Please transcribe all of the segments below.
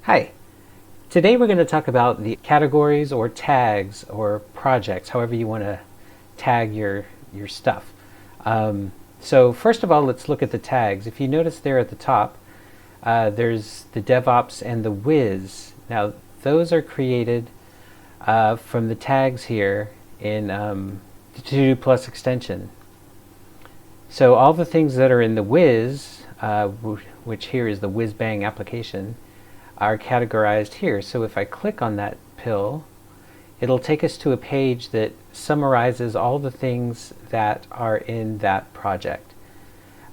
Hi. Today we're going to talk about the categories or tags or projects, however you want to tag your stuff. So first of all, let's look at the tags. If you notice there at the top, there's the DevOps and the Wiz. Now those are created from the tags here in the To-Do Plus extension. So all the things that are in the Wiz, which here is the whiz-bang application, are categorized here. So if I click on that pill, it'll take us to a page that summarizes all the things that are in that project.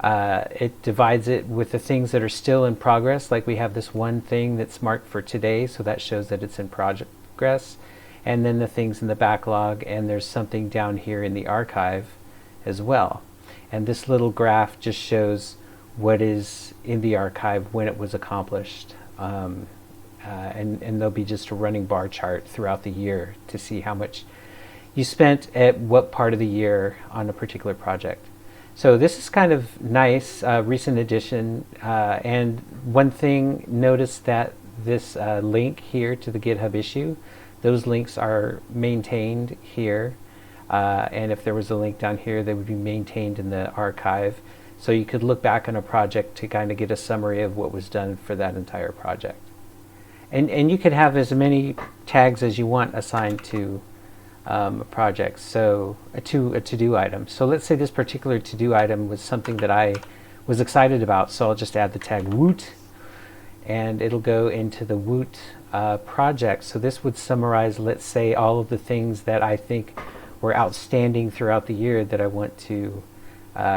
It divides it with the things that are still in progress, like we have this one thing that's marked for today, so that shows that it's in progress, and then the things in the backlog, and there's something down here in the archive as well. And this little graph just shows what is in the archive when it was accomplished. And there'll be just a running bar chart throughout the year to see how much you spent at what part of the year on a particular project. So this is kind of nice, recent addition. And one thing, notice that this link here to the GitHub issue, those links are maintained here. And if there was a link down here, they would be maintained in the archive. So you could look back on a project to kind of get a summary of what was done for that entire project. And you could have as many tags as you want assigned to a project, so a to-do item. So let's say this particular to-do item was something that I was excited about, so I'll just add the tag woot, and it'll go into the woot project. So this would summarize, let's say, all of the things that I think were outstanding throughout the year that I want to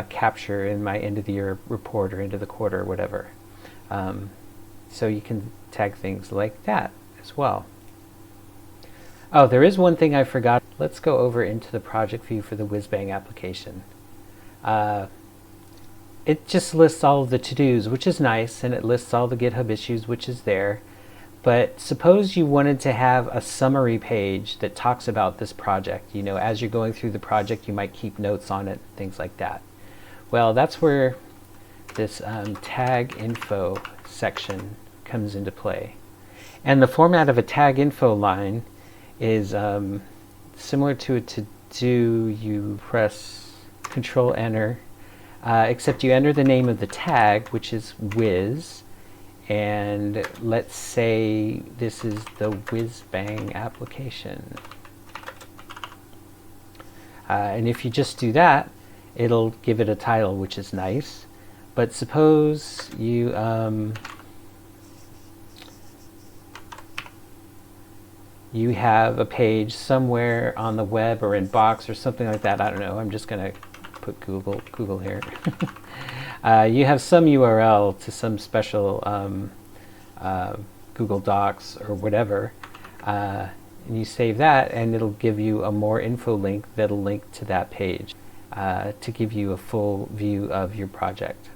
capture in my end of the year report or end of the quarter or whatever. So you can tag things like that as well. Oh, there is one thing I forgot. Let's go over into the project view for the whiz-bang application. It just lists all of the to-dos, which is nice, and it lists all the GitHub issues, which is there. But suppose you wanted to have a summary page that talks about this project. You know, as you're going through the project, you might keep notes on it, things like that. Well, that's where this tag info section comes into play. And the format of a tag info line is similar to a to-do. You press Control Enter, except you enter the name of the tag, which is Wiz. And let's say this is the whiz-bang application. And if you just do that, it'll give it a title, which is nice. But suppose you you have a page somewhere on the web or in Box or something like that. I don't know. I'm just going to put Google here. You have some URL to some special Google Docs or whatever, and you save that, and it'll give you a more info link that'll link to that page to give you a full view of your project.